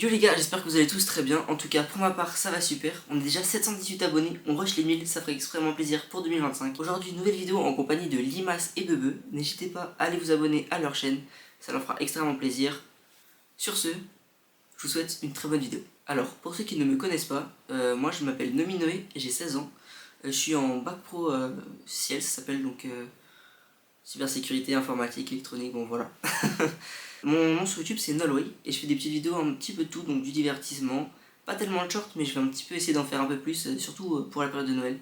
Yo les gars, j'espère que vous allez tous très bien. En tout cas, pour ma part, ça va super. On est déjà 718 abonnés, on rush les 1000, ça ferait extrêmement plaisir pour 2025. Aujourd'hui, nouvelle vidéo en compagnie de Limas et Bebe. N'hésitez pas à aller vous abonner à leur chaîne, ça leur fera extrêmement plaisir. Sur ce, je vous souhaite une très bonne vidéo. Alors, pour ceux qui ne me connaissent pas, moi je m'appelle Nomi Noé et j'ai 16 ans. Je suis en bac pro Ciel, ça s'appelle donc cybersécurité, informatique, électronique, bon voilà. Mon nom sur YouTube c'est Nolway et je fais des petites vidéos un petit peu de tout, donc du divertissement, pas tellement de short mais je vais un petit peu essayer d'en faire un peu plus, surtout pour la période de Noël.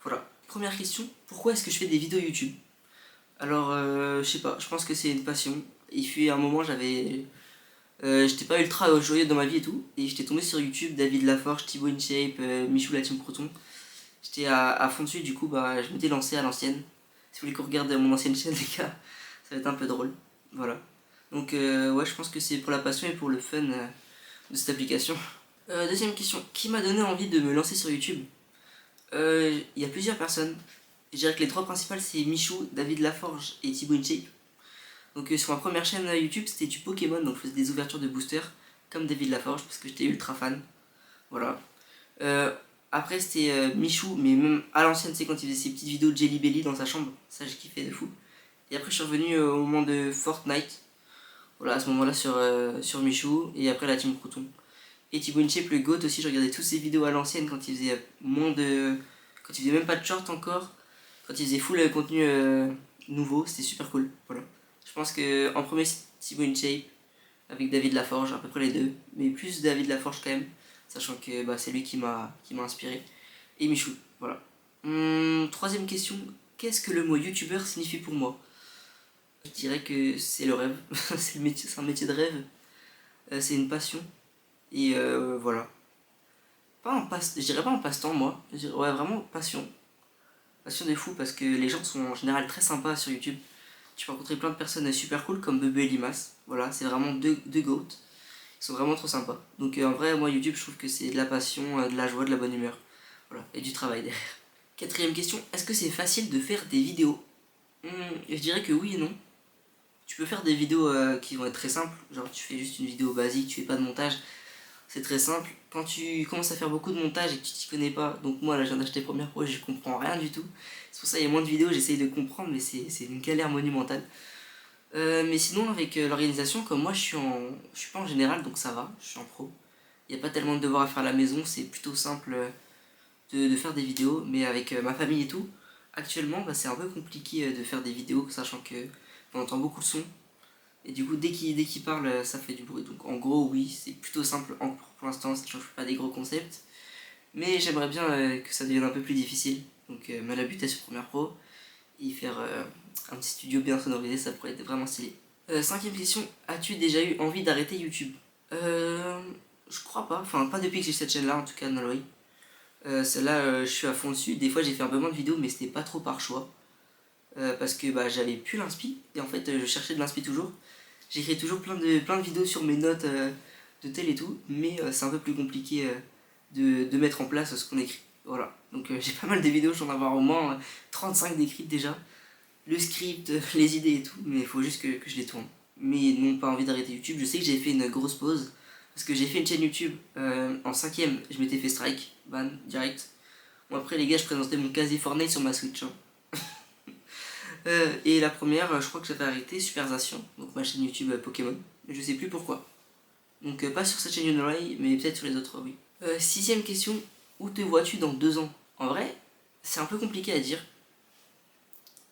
Voilà. Première question, pourquoi est-ce que je fais des vidéos YouTube? Alors je sais pas, je pense que c'est une passion. Il fut un moment j'étais pas ultra joyeux dans ma vie et tout, et j'étais tombé sur YouTube, David Laforge, Thibaut InShape, Michou la Team Proton. J'étais à fond dessus, du coup bah je m'étais lancé à l'ancienne. Si vous voulez qu'on regarde mon ancienne chaîne les gars, ça va être un peu drôle. Voilà. Donc ouais, je pense que c'est pour la passion et pour le fun de cette application. Deuxième question, qui m'a donné envie de me lancer sur YouTube? Il y a plusieurs personnes. Je dirais que les trois principales c'est Michou, David Laforge et Thibaut InShape. Donc sur ma première chaîne YouTube c'était du Pokémon, donc je faisais des ouvertures de boosters comme David Laforge parce que j'étais ultra fan. Voilà. Après c'était Michou, mais même à l'ancienne c'est quand il faisait ses petites vidéos de Jelly Belly dans sa chambre, ça j'ai kiffé de fou. Et après je suis revenu au moment de Fortnite. Voilà, à ce moment-là sur Michou, et après la Team Crouton. Et Thibaut InShape, le GOAT aussi, je regardais toutes ses vidéos à l'ancienne quand il faisait moins de. Quand il faisait même pas de short encore, quand il faisait full contenu nouveau, c'était super cool. Voilà. Je pense que en premier c'est Thibaut InShape, avec David Laforge, à peu près les deux, mais plus David Laforge quand même, sachant que bah, c'est lui qui m'a inspiré. Et Michou, voilà. Troisième question, qu'est-ce que le mot youtubeur signifie pour moi? Je dirais que c'est le rêve, c'est un métier de rêve, c'est une passion, et voilà. Je dirais pas un passe-temps moi, je dirais, ouais vraiment passion. Passion des fous parce que les gens sont en général très sympas sur YouTube. Tu peux rencontrer plein de personnes super cool comme Bebe et Limas, voilà, c'est vraiment deux goats, ils sont vraiment trop sympas. Donc en vrai moi YouTube je trouve que c'est de la passion, de la joie, de la bonne humeur, voilà, et du travail derrière. Quatrième question, est-ce que c'est facile de faire des vidéos? Je dirais que oui et non. Tu peux faire des vidéos qui vont être très simples, genre tu fais juste une vidéo basique, tu fais pas de montage, c'est très simple. Quand tu commences à faire beaucoup de montage et que tu t'y connais pas, donc moi là je viens d'acheter Premiere Pro et je comprends rien du tout, c'est pour ça qu'il y a moins de vidéos, j'essaye de comprendre mais c'est une galère monumentale. Mais sinon avec l'organisation, comme moi je suis pas en général donc ça va, je suis en pro. Il n'y a pas tellement de devoirs à faire à la maison, c'est plutôt simple de faire des vidéos, mais avec ma famille et tout, actuellement bah, c'est un peu compliqué de faire des vidéos sachant que on entend beaucoup le son. Et du coup, dès qu'il parle, ça fait du bruit. Donc en gros, oui, c'est plutôt simple pour l'instant, ça ne change pas des gros concepts. Mais j'aimerais bien que ça devienne un peu plus difficile. Donc me la buter sur Premiere Pro et faire un petit studio bien sonorisé, ça pourrait être vraiment stylé. Cinquième question, as-tu déjà eu envie d'arrêter YouTube? Je crois pas, enfin pas depuis que j'ai cette chaîne là en tout cas, Nolway. Celle-là, je suis à fond dessus. Des fois j'ai fait un peu moins de vidéos, mais c'était pas trop par choix. Parce que bah, j'avais plus l'inspi, et en fait je cherchais de l'inspi toujours. J'écris toujours plein de vidéos sur mes notes de tel et tout, mais c'est un peu plus compliqué de mettre en place ce qu'on écrit. Voilà, donc j'ai pas mal de vidéos, j'en ai avoir au moins 35 d'écrites déjà. Le script, les idées et tout, mais il faut juste que je les tourne. Mais non, pas envie d'arrêter YouTube. Je sais que j'ai fait une grosse pause, parce que j'ai fait une chaîne YouTube en cinquième, je m'étais fait strike, ban, direct. Bon après les gars, je présentais mon casier Fortnite sur ma Switch. Hein. Et la première, je crois que j'avais arrêté Supersation, donc ma chaîne YouTube Pokémon, mais je sais plus pourquoi. Donc pas sur cette chaîne Yonorai, mais peut-être sur les autres, oui. Sixième question, où te vois-tu dans 2 ans? En vrai, c'est un peu compliqué à dire.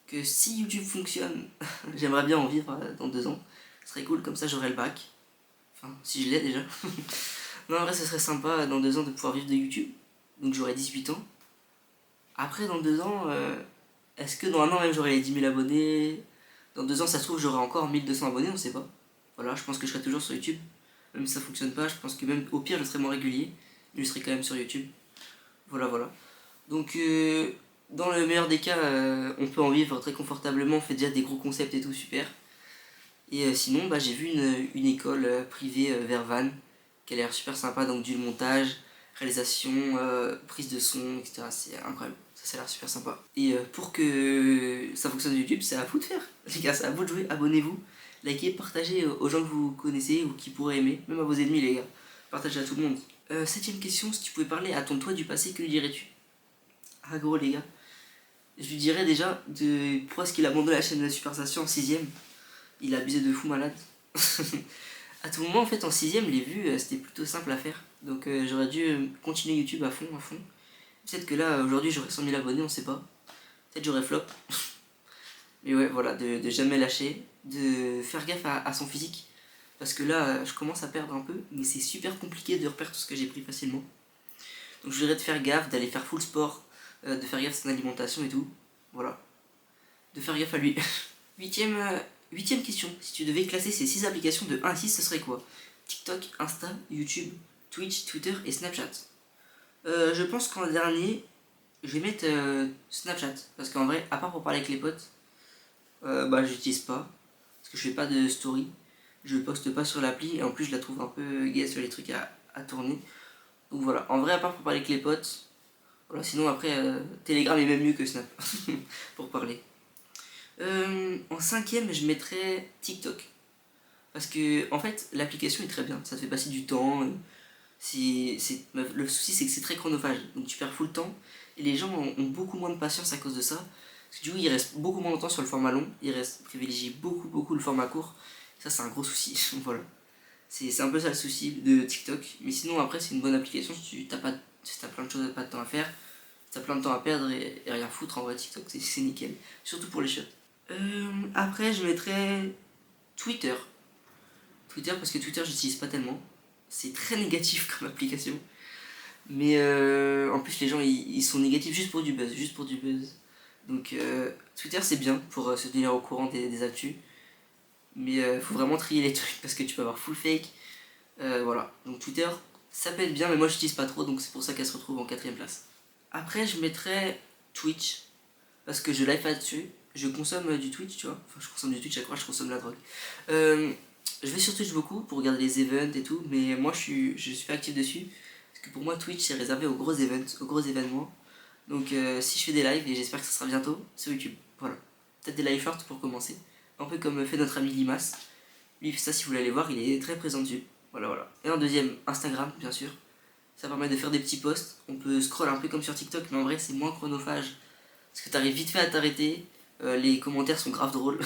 Que si YouTube fonctionne, j'aimerais bien en vivre dans 2 ans. Ce serait cool, comme ça j'aurai le bac. Enfin, si je l'ai déjà. Non, en vrai, ce serait sympa dans 2 ans de pouvoir vivre de YouTube. Donc j'aurai 18 ans. Après, dans 2 ans, est-ce que dans un an même j'aurai les 10 000 abonnés? Dans 2 ans, ça se trouve, j'aurai encore 1200 abonnés, on sait pas. Voilà, je pense que je serai toujours sur YouTube. Même si ça fonctionne pas, je pense que même au pire, je serai moins régulier. Mais je serai quand même sur YouTube. Voilà, voilà. Donc, dans le meilleur des cas, on peut en vivre très confortablement. On fait déjà des gros concepts et tout, super. Et sinon, bah, j'ai vu une école privée vers Vannes qui a l'air super sympa. Donc, du montage, réalisation, prise de son, etc. C'est incroyable. Ça a l'air super sympa. Et pour que ça fonctionne sur YouTube, c'est à vous de faire. Les gars, c'est à vous de jouer. Abonnez-vous, likez, partagez aux gens que vous connaissez ou qui pourraient aimer. Même à vos ennemis, les gars. partage à tout le monde. Septième question, si tu pouvais parler à ton toi du passé, que lui dirais-tu? Ah gros les gars, je lui dirais déjà de pourquoi est-ce qu'il a abandonné la chaîne de la Super Station en 6ème. Il a abusé de fou malade. À tout moment en fait en 6ème les vues c'était plutôt simple à faire. Donc j'aurais dû continuer YouTube à fond à fond. Peut-être que là aujourd'hui j'aurais 100 000 abonnés, on sait pas. Peut-être j'aurais flop. Mais ouais voilà, de jamais lâcher, de faire gaffe à son physique. Parce que là je commence à perdre un peu, mais c'est super compliqué de reperdre tout ce que j'ai pris facilement. Donc je dirais de faire gaffe, d'aller faire full sport, de faire gaffe à son alimentation et tout. Voilà. De faire gaffe à lui. Huitième question. Si tu devais classer ces 6 applications de 1 à 6, ce serait quoi? TikTok, Insta, YouTube, Twitch, Twitter et Snapchat. Je pense qu'en dernier, je vais mettre Snapchat. Parce qu'en vrai, à part pour parler avec les potes, bah j'utilise pas. Parce que je fais pas de story. Je poste pas sur l'appli et en plus je la trouve un peu gay sur les trucs à tourner. Donc voilà, en vrai à part pour parler avec les potes, voilà, sinon après Telegram est même mieux que Snap pour parler. En cinquième je mettrais TikTok. Parce que en fait l'application est très bien, ça te fait passer du temps. Le souci c'est que c'est très chronophage, donc tu perds full le temps. Et les gens ont beaucoup moins de patience à cause de ça. Parce que du coup ils restent beaucoup moins longtemps sur le format long, ils privilégient beaucoup le format court. Ça c'est un gros souci, voilà. C'est un peu ça le souci de TikTok. Mais sinon après c'est une bonne application si tu as plein de choses, pas de temps à faire. Si t'as plein de temps à perdre et rien foutre, en vrai TikTok c'est nickel. Surtout pour les shots. Après je mettrais Twitter. Twitter parce que Twitter j'utilise pas tellement. C'est très négatif comme application. Mais en plus les gens ils sont négatifs juste pour du buzz. Juste pour du buzz. Donc Twitter c'est bien pour se tenir au courant des actus. Mais faut vraiment trier les trucs parce que tu peux avoir full fake. Voilà. Donc Twitter ça peut être bien mais moi j'utilise pas trop donc c'est pour ça qu'elle se retrouve en 4ème place. Après je mettrais Twitch. Parce que je live là-dessus. Je consomme du Twitch tu vois. Enfin je consomme du Twitch à quoi je consomme de la drogue. Je vais sur Twitch beaucoup pour regarder les events et tout, mais moi je suis pas actif dessus. Parce que pour moi Twitch c'est réservé aux gros events, aux gros événements. Donc si je fais des lives, et j'espère que ça sera bientôt, sur YouTube. Voilà. Peut-être des live shorts pour commencer. Un peu comme fait notre ami Limas. Lui il fait ça si vous voulez aller voir, il est très présent dessus. Voilà. Et en deuxième, Instagram bien sûr. Ça permet de faire des petits posts. On peut scroll un peu comme sur TikTok, mais en vrai c'est moins chronophage. Parce que t'arrives vite fait à t'arrêter. Les commentaires sont grave drôles.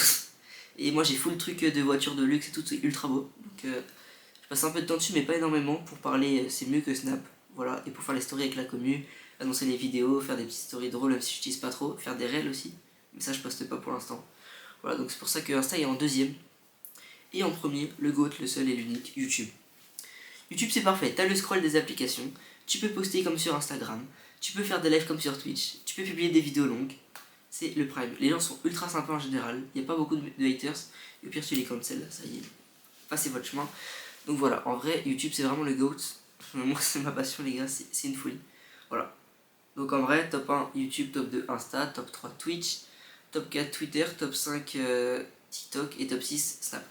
Et moi j'ai full truc de voiture de luxe et tout, c'est ultra beau. Donc je passe un peu de temps dessus mais pas énormément. Pour parler c'est mieux que Snap. Voilà, et pour faire les stories avec la commu, annoncer les vidéos, faire des petites stories drôles même si je n'utilise pas trop, faire des réels aussi. Mais ça je poste pas pour l'instant. Voilà, donc c'est pour ça que Insta est en deuxième. Et en premier, le GOAT, le seul et l'unique, YouTube. YouTube c'est parfait, t'as le scroll des applications, tu peux poster comme sur Instagram, tu peux faire des lives comme sur Twitch, tu peux publier des vidéos longues. C'est le prime. Les gens sont ultra sympas en général, il n'y a pas beaucoup de haters, et au pire tu les cancel, ça y est, passez votre chemin. Donc voilà, en vrai, YouTube c'est vraiment le GOAT. Moi c'est ma passion les gars, c'est une folie. Voilà. Donc en vrai, top 1 YouTube, top 2 Insta, top 3 Twitch, top 4 Twitter, top 5 TikTok et top 6 Snap.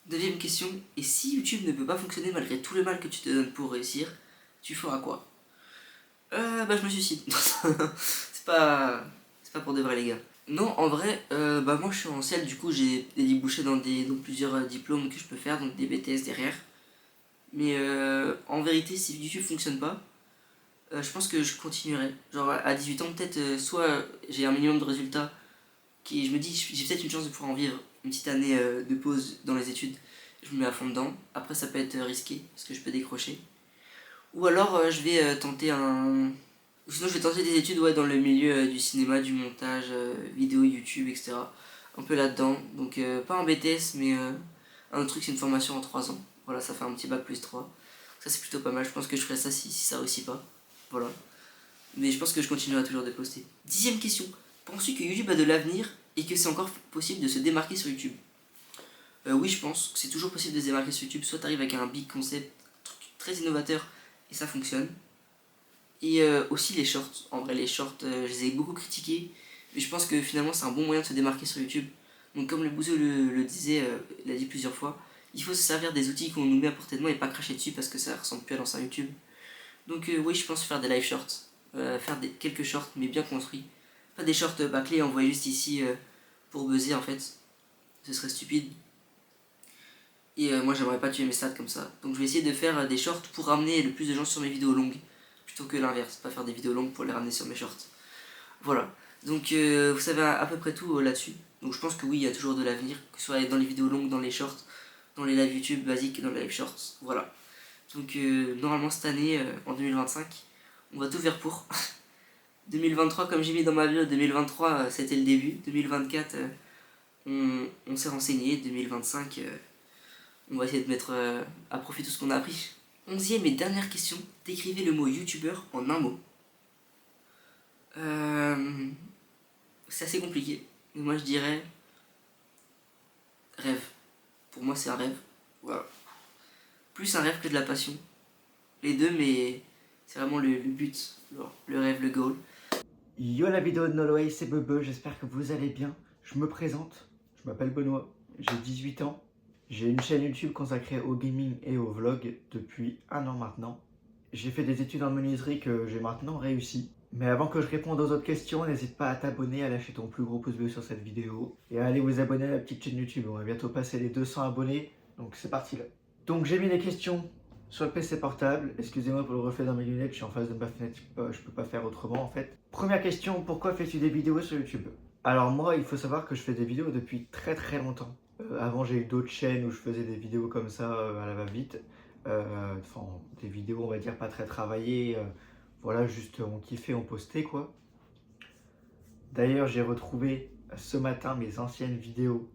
Deuxième question, et si YouTube ne peut pas fonctionner malgré tout le mal que tu te donnes pour réussir, tu feras quoi? Bah je me suicide. c'est pas pour de vrai les gars. Non, en vrai, bah moi je suis en ciel, du coup j'ai des débouchés dans plusieurs diplômes que je peux faire, donc des BTS derrière. Mais en vérité, si YouTube fonctionne pas, je pense que je continuerai. Genre à 18 ans, peut-être, soit j'ai un minimum de résultats, je me dis, j'ai peut-être une chance de pouvoir en vivre, une petite année de pause dans les études, je me mets à fond dedans. Après, ça peut être risqué, parce que je peux décrocher. Ou alors, je vais tenter un. Ou sinon, je vais tenter des études ouais, dans le milieu du cinéma, du montage, vidéo, YouTube, etc. Un peu là-dedans. Donc, pas un BTS, mais un autre truc, c'est une formation en 3 ans. Voilà, ça fait un petit bac plus 3. Ça, c'est plutôt pas mal. Je pense que je ferai ça si ça réussit pas. Voilà. Mais je pense que je continuerai toujours de poster. 10ème question. Penses-tu que YouTube a de l'avenir et que c'est encore possible de se démarquer sur YouTube? Oui, je pense que c'est toujours possible de se démarquer sur YouTube. Soit tu arrives avec un big concept, un truc très innovateur et ça fonctionne. Et aussi les shorts. En vrai, les shorts, je les ai beaucoup critiqués. Mais je pense que finalement, c'est un bon moyen de se démarquer sur YouTube. Donc, comme le Bouzeux le disait, il l'a dit plusieurs fois, il faut se servir des outils qu'on nous met à portée de main et pas cracher dessus parce que ça ressemble plus à l'ancien YouTube. Donc, oui, je pense faire des live shorts. Faire quelques shorts, mais bien construits. Pas des shorts bâclés envoyés juste ici pour buzzer en fait. Ce serait stupide. Et moi j'aimerais pas tuer mes stats comme ça. Donc je vais essayer de faire des shorts pour ramener le plus de gens sur mes vidéos longues. Plutôt que l'inverse, pas faire des vidéos longues pour les ramener sur mes shorts. Voilà. Donc vous savez à peu près tout là-dessus. Donc je pense que oui, il y a toujours de l'avenir, que ce soit dans les vidéos longues, dans les shorts, dans les live YouTube basiques, dans les live shorts. Voilà. Donc normalement cette année, en 2025, on va tout faire pour. 2023, comme j'ai mis dans ma bio, 2023 c'était le début. 2024, on s'est renseigné. 2025, on va essayer de mettre à profit tout ce qu'on a appris. 11e et dernière question, décrivez le mot youtubeur en un mot. C'est assez compliqué. Mais moi je dirais rêve. Pour moi c'est un rêve. Voilà. Plus un rêve que de la passion. Les deux, mais c'est vraiment le but. Le rêve, le goal. Yo la vidéo de Nolway, c'est Bebe, j'espère que vous allez bien. Je me présente, je m'appelle Benoît, j'ai 18 ans. J'ai une chaîne YouTube consacrée au gaming et au vlog depuis 1 an maintenant. J'ai fait des études en menuiserie que j'ai maintenant réussi. Mais avant que je réponde aux autres questions, n'hésite pas à t'abonner, à lâcher ton plus gros pouce bleu sur cette vidéo et à aller vous abonner à la petite chaîne YouTube. On va bientôt passer les 200 abonnés, donc c'est parti là. Donc j'ai mis les questions sur le PC portable. Excusez-moi pour le reflet dans mes lunettes, je suis en face de ma fenêtre, je peux pas faire autrement en fait. Première question, pourquoi fais-tu des vidéos sur YouTube? Alors moi, il faut savoir que je fais des vidéos depuis très longtemps. Avant, j'ai eu d'autres chaînes où je faisais des vidéos comme ça à la va-vite. Enfin, des vidéos, on va dire, pas très travaillées. Voilà, juste on kiffait, on postait quoi. D'ailleurs, j'ai retrouvé ce matin mes anciennes vidéos.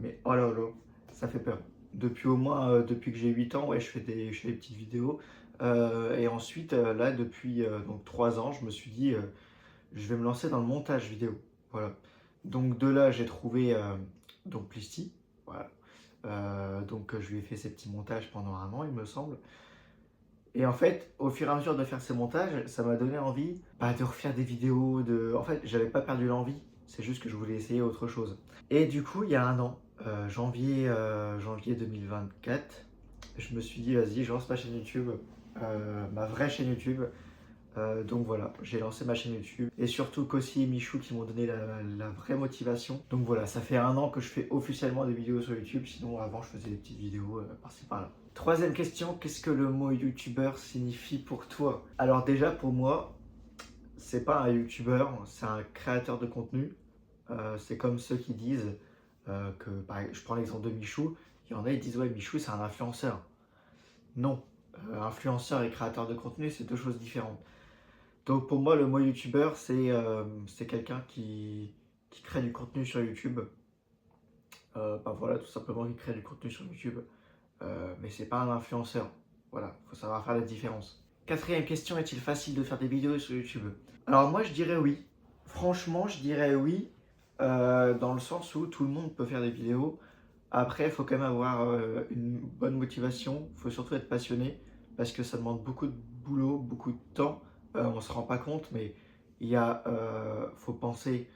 Mais oh là là, ça fait peur. Depuis au moins, depuis que j'ai 8 ans, ouais, je fais des petites vidéos. Et ensuite, là, depuis donc 3 ans, je me suis dit, je vais me lancer dans le montage vidéo. Voilà. Donc de là, j'ai trouvé donc Plisty. Voilà. Donc je lui ai fait ces petits montages pendant 1 an, il me semble. Et en fait, au fur et à mesure de faire ces montages, ça m'a donné envie de refaire des vidéos. En fait, j'avais pas perdu l'envie, c'est juste que je voulais essayer autre chose. Et du coup, il y a 1 an, janvier 2024, je me suis dit, vas-y, je lance ma chaîne YouTube, ma vraie chaîne YouTube. Donc voilà, j'ai lancé ma chaîne YouTube. Et surtout Kossi et Michou qui m'ont donné la vraie motivation. Donc voilà, ça fait 1 an que je fais officiellement des vidéos sur YouTube. Sinon, avant, je faisais des petites vidéos par-ci par-là. Troisième question, qu'est-ce que le mot youtubeur signifie pour toi? Alors déjà, pour moi, c'est pas un youtubeur, c'est un créateur de contenu. C'est comme ceux qui disent que, je prends l'exemple de Michou, il y en a qui disent ouais, Michou c'est un influenceur. Non, influenceur et créateur de contenu, c'est deux choses différentes. Donc pour moi, le mot youtubeur, c'est quelqu'un qui crée du contenu sur YouTube. Voilà, tout simplement qui crée du contenu sur YouTube. Mais c'est pas un influenceur. Voilà, il faut savoir faire la différence. Quatrième question, est-il facile de faire des vidéos sur YouTube? Alors moi, je dirais oui. Franchement, je dirais oui, dans le sens où tout le monde peut faire des vidéos. Après, il faut quand même avoir une bonne motivation. Il faut surtout être passionné parce que ça demande beaucoup de boulot, beaucoup de temps. On ne se rend pas compte, mais faut penser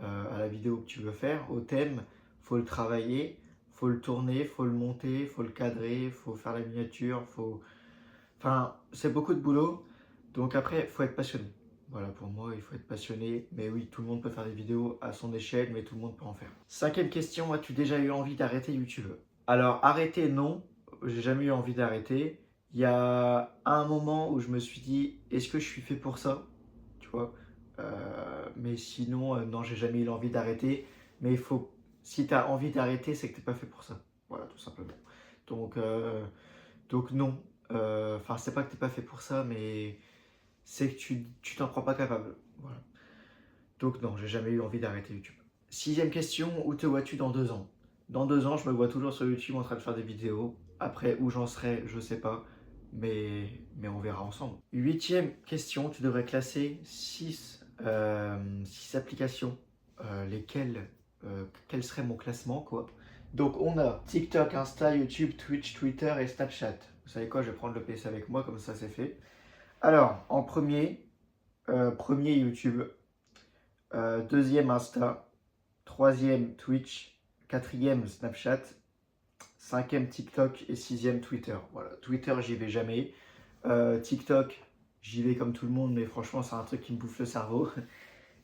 à la vidéo que tu veux faire, au thème, faut le travailler, faut le tourner, faut le monter, faut le cadrer, faut faire la miniature, Enfin, c'est beaucoup de boulot. Donc après, il faut être passionné. Voilà, pour moi, il faut être passionné. Mais oui, tout le monde peut faire des vidéos à son échelle, mais tout le monde peut en faire. Cinquième question, as-tu déjà eu envie d'arrêter YouTube? Alors, arrêter, non. J'ai jamais eu envie d'arrêter. Il y a un moment où je me suis dit, est-ce que je suis fait pour ça? Tu vois. Mais sinon, non, j'ai jamais eu l'envie d'arrêter. Mais si tu as envie d'arrêter, c'est que tu n'es pas fait pour ça. Voilà, tout simplement. Donc, non. Enfin, c'est pas que t'es pas fait pour ça, mais c'est que tu t'en crois pas capable. Voilà. Donc non, j'ai jamais eu envie d'arrêter YouTube. Sixième question, où te vois-tu dans 2 ans? Dans 2 ans, je me vois toujours sur YouTube en train de faire des vidéos. Après, où j'en serai, je sais pas. Mais on verra ensemble. Huitième question, tu devrais classer 6 applications. Quel serait mon classement, quoi? Donc on a TikTok, Insta, YouTube, Twitch, Twitter et Snapchat. Vous savez quoi, je vais prendre le PC avec moi, comme ça c'est fait. Alors, en premier YouTube, deuxième Insta, troisième Twitch, quatrième Snapchat, cinquième TikTok et sixième Twitter. Voilà, Twitter j'y vais jamais. TikTok, j'y vais comme tout le monde, mais franchement c'est un truc qui me bouffe le cerveau.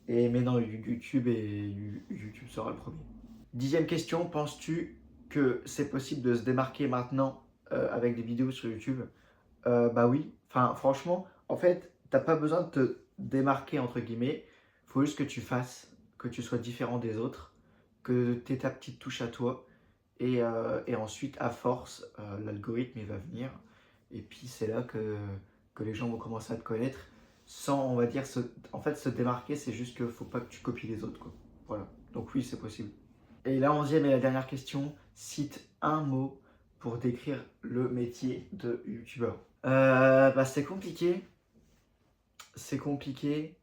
Mais non, YouTube sera le premier. Dixième question, penses-tu que c'est possible de se démarquer maintenant avec des vidéos sur YouTube, bah oui. Enfin, franchement, en fait, t'as pas besoin de te démarquer, entre guillemets. Faut juste que tu fasses, que tu sois différent des autres, que tu aies ta petite touche à toi. Et ensuite, à force, l'algorithme il va venir. Et puis, c'est là que les gens vont commencer à te connaître. Sans, on va dire, en fait, se démarquer, c'est juste qu'il faut pas que tu copies les autres, quoi. Voilà. Donc oui, c'est possible. Et la 11e et la dernière question, cite un mot pour décrire le métier de youtubeur. Bah, c'est compliqué. C'est compliqué.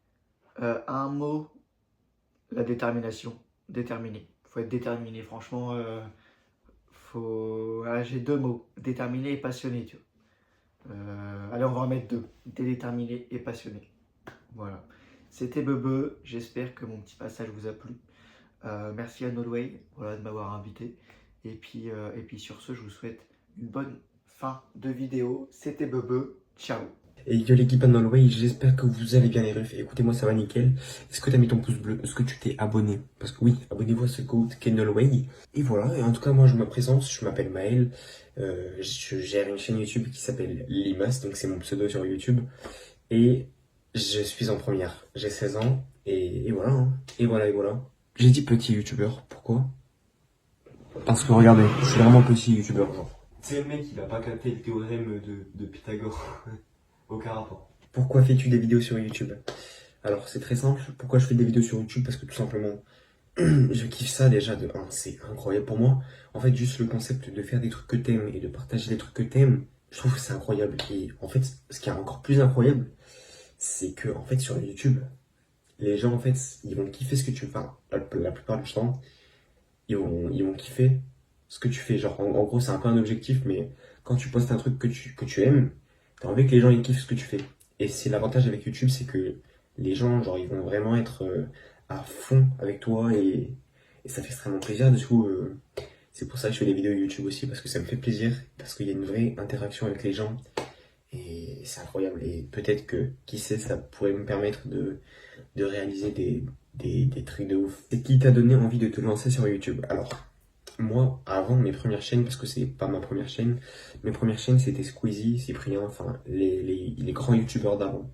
Un mot, la détermination. Déterminé. Faut être déterminé, franchement. Voilà, j'ai deux mots, déterminé et passionné, tu vois. Allez, on va en mettre deux, déterminé et passionné. Voilà. C'était Bebe, j'espère que mon petit passage vous a plu. Merci à Nolway, voilà, de m'avoir invité. Et puis sur ce, je vous souhaite une bonne fin de vidéo. C'était Bebe, ciao. Et yo l'équipe Nolway, j'espère que vous allez bien les refs. Écoutez-moi, ça va nickel. Est-ce que t'as mis ton pouce bleu? Est-ce que tu t'es abonné? Parce que oui, abonnez-vous à ce code qu'est Nolway. Et voilà, et en tout cas, moi je me présente, je m'appelle Maël. Je gère une chaîne YouTube qui s'appelle Limas, donc c'est mon pseudo sur YouTube. Et je suis en première. J'ai 16 ans, et voilà, hein. Et voilà. J'ai dit petit youtubeur, pourquoi? Parce que regardez, je suis vraiment petit youtubeur, genre. C'est le mec, il a pas capté le théorème de Pythagore. Aucun rapport. Pourquoi fais-tu des vidéos sur YouTube? Alors c'est très simple, pourquoi je fais des vidéos sur YouTube? Parce que tout simplement, je kiffe ça déjà de 1, c'est incroyable pour moi. En fait, juste le concept de faire des trucs que t'aimes et de partager des trucs que t'aimes, je trouve que c'est incroyable. Et en fait, ce qui est encore plus incroyable, c'est que en fait sur YouTube, les gens en fait, ils vont kiffer ce que tu fais. La plupart du temps, ils vont kiffer ce que tu fais. Genre en gros, c'est un peu un objectif, mais quand tu postes un truc que tu aimes, t'as envie que les gens ils kiffent ce que tu fais. Et c'est l'avantage avec YouTube, c'est que les gens, genre, ils vont vraiment être à fond avec toi et ça fait extrêmement plaisir. Du coup, c'est pour ça que je fais des vidéos YouTube aussi, parce que ça me fait plaisir, parce qu'il y a une vraie interaction avec les gens et c'est incroyable. Et peut-être que, qui sait, ça pourrait me permettre de réaliser des trucs de ouf. C'est qui t'a donné envie de te lancer sur YouTube? Alors, moi, avant mes premières chaînes, parce que c'est pas ma première chaîne, mes premières chaînes c'était Squeezie, Cyprien, enfin les grands youtubeurs d'avant.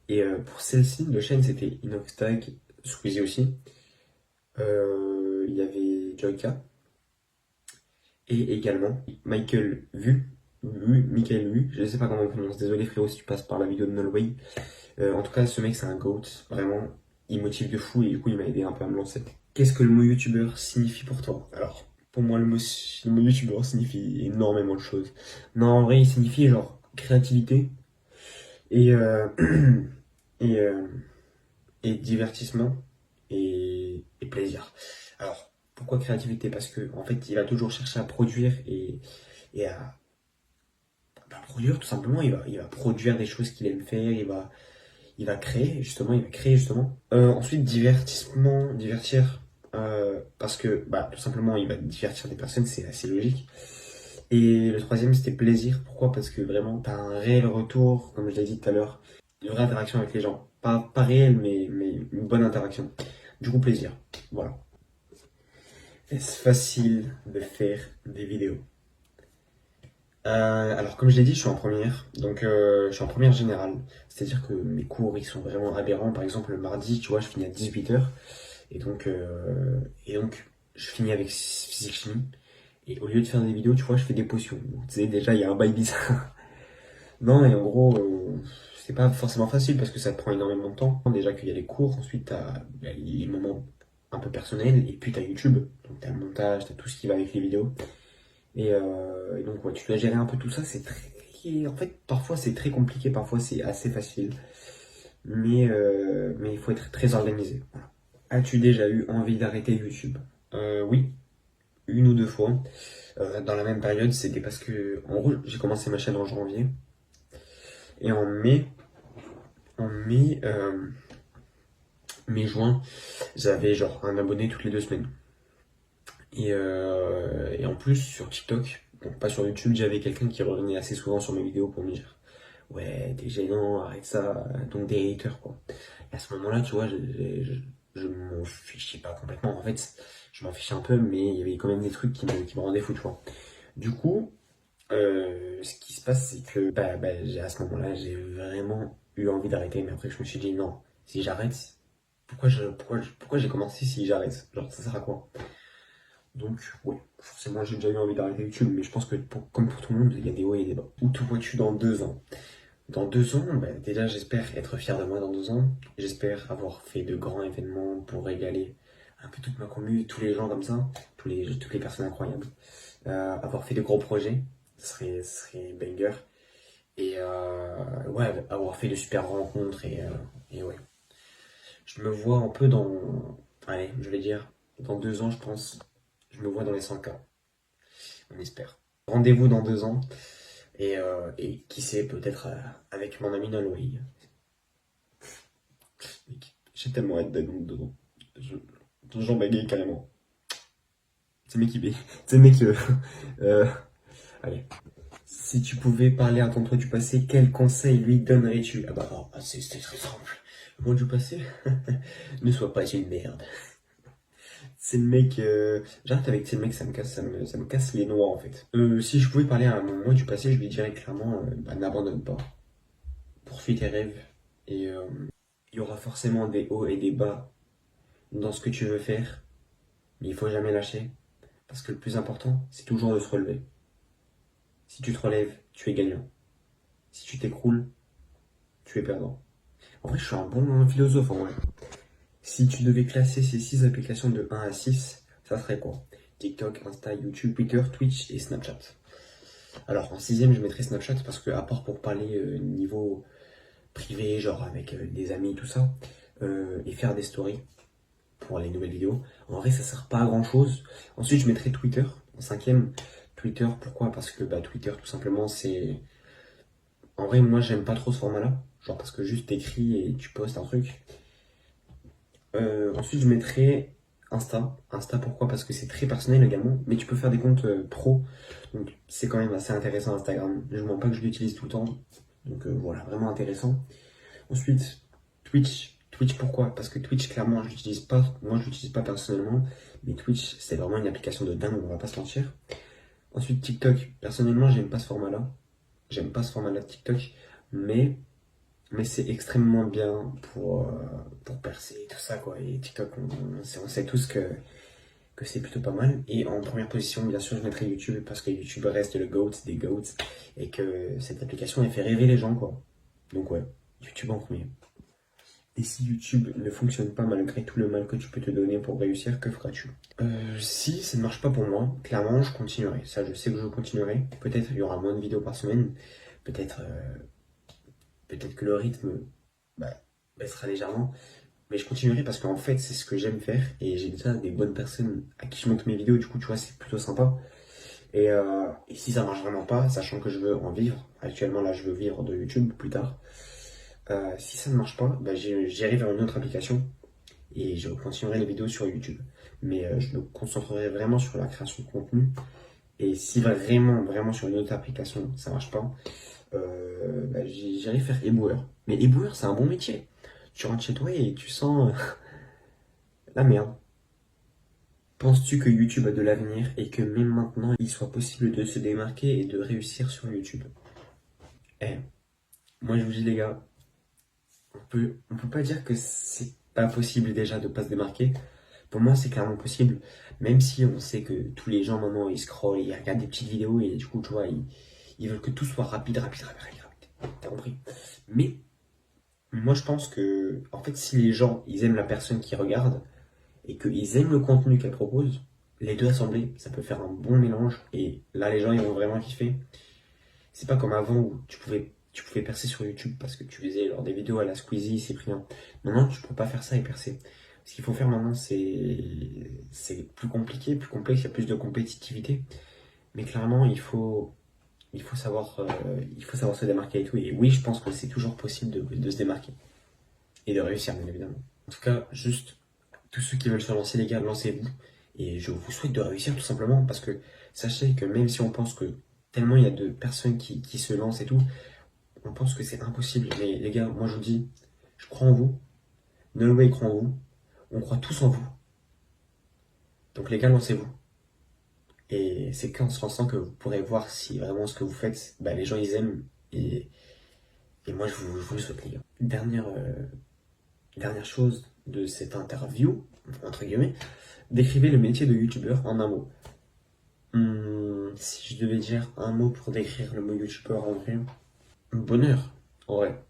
Et pour celle-ci, de chaîne c'était Inoxtag, Squeezie aussi. Il y avait Joyka. Et également Michael Vu, je sais pas comment on prononce, désolé frérot si tu passes par la vidéo de Nolway. En tout cas, ce mec c'est un GOAT, vraiment, il motive de fou et du coup il m'a aidé un peu à me lancer. Qu'est-ce que le mot youtubeur signifie pour toi? Alors, pour moi, le mot youtubeur signifie énormément de choses. Non, en vrai, il signifie genre créativité et, et, euh, et divertissement et plaisir. Alors, pourquoi créativité? Parce que en fait, il va toujours chercher à produire et à produire tout simplement. Il va produire des choses qu'il aime faire, il va créer justement. Ensuite, divertir, parce que bah, tout simplement il va divertir des personnes, c'est assez logique. Et le troisième c'était plaisir. Pourquoi? Parce que vraiment t'as un réel retour, comme je l'ai dit tout à l'heure, une vraie interaction avec les gens. Pas réel, mais une bonne interaction. Du coup, plaisir. Voilà. Est-ce facile de faire des vidéos? Alors comme je l'ai dit, je suis en première, donc je suis en première générale, c'est-à-dire que mes cours ils sont vraiment aberrants. Par exemple le mardi, tu vois, je finis à 18h et donc je finis avec physique chimie et au lieu de faire des vidéos, tu vois, je fais des potions. Donc, tu sais déjà il y a un bail bizarre. Non, et en gros c'est pas forcément facile parce que ça te prend énormément de temps. Déjà qu'il y a les cours, ensuite t'as les moments un peu personnels et puis t'as YouTube, donc t'as le montage, t'as tout ce qui va avec les vidéos. Et donc, ouais, tu dois gérer un peu tout ça. C'est très. En fait, parfois c'est très compliqué, parfois c'est assez facile. Mais il faut être très organisé. Voilà. As-tu déjà eu envie d'arrêter YouTube? Oui, une ou deux fois. Dans la même période, c'était parce que, en gros, j'ai commencé ma chaîne en janvier. Et en mai-juin, j'avais genre un abonné toutes les 2 semaines. Et en plus, sur TikTok, bon, pas sur YouTube, j'avais quelqu'un qui revenait assez souvent sur mes vidéos pour me dire ouais, t'es gênant, arrête ça, donc des haters quoi. Et à ce moment-là, tu vois, je m'en fichais pas complètement. En fait, je m'en fichais un peu, mais il y avait quand même des trucs qui me rendaient fou, tu vois. Du coup, ce qui se passe, c'est que à ce moment-là, j'ai vraiment eu envie d'arrêter, mais après, je me suis dit non, si j'arrête, pourquoi j'ai commencé si j'arrête? Genre, ça sert à quoi? Donc, oui, forcément, j'ai déjà eu envie d'arrêter YouTube, mais je pense que comme pour tout le monde, il y a des hauts et des bas. Où te vois-tu dans 2 ans? Dans 2 ans, déjà, j'espère être fier de moi dans 2 ans. J'espère avoir fait de grands événements pour régaler un peu toute ma commu, tous les gens comme ça, toutes les personnes incroyables. Avoir fait de gros projets, ce serait banger. Et ouais, avoir fait de super rencontres et ouais. Je me vois un peu dans. Allez, je vais dire, dans 2 ans, je pense, je me vois dans les 100K. On espère. Rendez-vous dans 2 ans. Et qui sait, peut-être avec mon ami Nolwenn. Mec, j'ai tellement hâte d'être dans 2 ans. Je- J'en bagaye carrément. C'est le mec qui paye. C'est le mec. Euh, allez. Si tu pouvais parler à ton toi du passé, quel conseil lui donnerais-tu? Ah bah, c'est très simple. Le moi du passé, ne sois pas une merde. C'est le mec. J'arrête avec ces mecs, ça me casse les noix en fait. Si je pouvais parler à mon moi du passé, je lui dirais clairement n'abandonne pas. Poursuis tes rêves. Et il y aura forcément des hauts et des bas dans ce que tu veux faire, mais il faut jamais lâcher. Parce que le plus important, c'est toujours de se relever. Si tu te relèves, tu es gagnant. Si tu t'écroules, tu es perdant. En vrai, je suis un bon philosophe en vrai. Si tu devais classer ces 6 applications de 1 à 6, ça serait quoi? TikTok, Insta, YouTube, Twitter, Twitch et Snapchat. Alors en sixième, je mettrais Snapchat parce que à part pour parler niveau privé, genre avec des amis, tout ça, et faire des stories pour les nouvelles vidéos, en vrai, ça sert pas à grand chose. Ensuite, je mettrais Twitter en cinquième. Twitter, pourquoi? Parce que Twitter, tout simplement, c'est. En vrai, moi, j'aime pas trop ce format-là. Genre parce que juste t'écris et tu postes un truc. Ensuite, je mettrais Insta. Insta, pourquoi? Parce que c'est très personnel également, mais tu peux faire des comptes pro. Donc, c'est quand même assez intéressant Instagram. Je ne mens pas que je l'utilise tout le temps. Donc, voilà, vraiment intéressant. Ensuite, Twitch. Twitch, pourquoi? Parce que Twitch, clairement, je l'utilise pas. Moi, je l'utilise pas personnellement. Mais Twitch, c'est vraiment une application de dingue, on va pas se mentir. Ensuite, TikTok. Personnellement, j'aime pas ce format-là. J'aime pas ce format-là de TikTok. Mais c'est extrêmement bien pour percer et tout ça, quoi. Et TikTok, on sait tous que c'est plutôt pas mal. Et en première position, bien sûr, je mettrai YouTube parce que YouTube reste le GOAT des GOATs et que cette application, elle fait rêver les gens, quoi. Donc, ouais, YouTube en premier. Et si YouTube ne fonctionne pas malgré tout le mal que tu peux te donner pour réussir, que feras-tu? Si ça ne marche pas pour moi, clairement, je continuerai. Ça, je sais que je continuerai. Peut-être il y aura moins de vidéos par semaine. Peut-être que le rythme baissera légèrement. Mais je continuerai parce qu'en fait, c'est ce que j'aime faire. Et j'ai déjà des bonnes personnes à qui je montre mes vidéos. Du coup, tu vois, c'est plutôt sympa. Et si ça marche vraiment pas, sachant que je veux en vivre, actuellement là, je veux vivre de YouTube plus tard. Si ça ne marche pas, j'irai vers une autre application et je continuerai les vidéos sur YouTube. Mais je me concentrerai vraiment sur la création de contenu. Et si vraiment, vraiment sur une autre application, ça marche pas, j'irai faire éboueur. Mais éboueur, c'est un bon métier. Tu rentres chez toi et tu sens la merde. Penses-tu que YouTube a de l'avenir et que même maintenant, il soit possible de se démarquer et de réussir sur YouTube? Eh, moi je vous dis les gars, on peut pas dire que c'est pas possible déjà de pas se démarquer. Pour moi, c'est clairement possible, même si on sait que tous les gens maintenant ils scrollent, ils regardent des petites vidéos et du coup, tu vois, ils veulent que tout soit rapide, rapide, rapide, rapide, rapide. T'as compris? Mais moi, je pense que, en fait, si les gens ils aiment la personne qui regarde et qu'ils aiment le contenu qu'elle propose, les deux assemblés, ça peut faire un bon mélange et là, les gens ils vont vraiment kiffer. C'est pas comme avant où tu pouvais percer sur YouTube parce que tu faisais genre, des vidéos à la Squeezie, Cyprien. Maintenant, tu peux pas faire ça et percer. Ce qu'il faut faire maintenant, c'est plus compliqué, plus complexe, il y a plus de compétitivité. Mais clairement, il faut savoir se démarquer et tout. Et oui, je pense que c'est toujours possible de se démarquer et de réussir, bien évidemment. En tout cas, juste tous ceux qui veulent se lancer, les gars, lancez-vous. Et je vous souhaite de réussir tout simplement parce que sachez que même si on pense que tellement il y a de personnes qui se lancent et tout, on pense que c'est impossible. Mais les gars, moi je vous dis, je crois en vous. Nolwenn croit en vous. On croit tous en vous. Donc les gars, lancez-vous. Et c'est qu'en se lançant que vous pourrez voir si vraiment ce que vous faites, bah, les gens ils aiment. Et moi je vous le souhaite les gars. Dernière chose de cette interview, entre guillemets, décrivez le métier de youtubeur en un mot. Si je devais dire un mot pour décrire le mot youtubeur en vrai, bonheur, en vrai.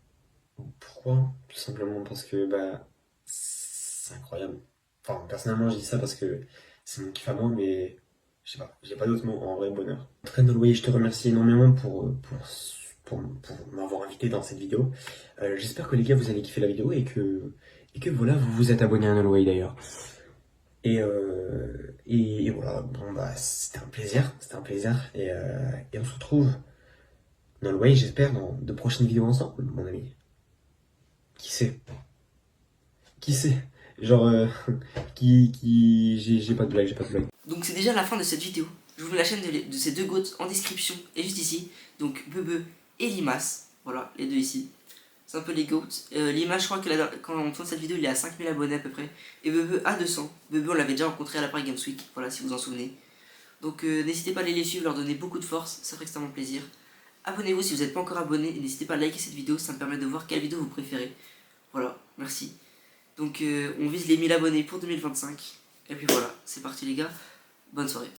Pourquoi? Tout simplement parce que bah c'est incroyable. Enfin personnellement je dis ça parce que c'est mon kiff à moi, mais je sais pas, j'ai pas d'autres mots, en vrai bonheur. Très Nolwenn, je te remercie énormément pour m'avoir invité dans cette vidéo. J'espère que les gars vous avez kiffé la vidéo et que voilà, vous vous êtes abonné à Nolwenn d'ailleurs. Et voilà, bon bah c'était un plaisir et on se retrouve dans le way, j'espère, dans de prochaines vidéos ensemble, mon ami. Qui sait? Qui sait? Genre, j'ai pas de blague, j'ai pas de blague. Donc c'est déjà la fin de cette vidéo. Je vous mets la chaîne de ces deux goats en description et juste ici. Donc Bebe et Limas, voilà, les deux ici. C'est un peu les goats. Limas, je crois que quand on tourne cette vidéo, il est à 5000 abonnés à peu près. Et Bebe à 200. Bebe, on l'avait déjà rencontré à la Paris Games Week, voilà, si vous en souvenez. Donc n'hésitez pas à aller les suivre, leur donner beaucoup de force, ça ferait extrêmement plaisir. Abonnez-vous si vous n'êtes pas encore abonné et n'hésitez pas à liker cette vidéo, ça me permet de voir quelle vidéo vous préférez. Voilà, merci. Donc on vise les 1000 abonnés pour 2025. Et puis voilà, c'est parti les gars, bonne soirée.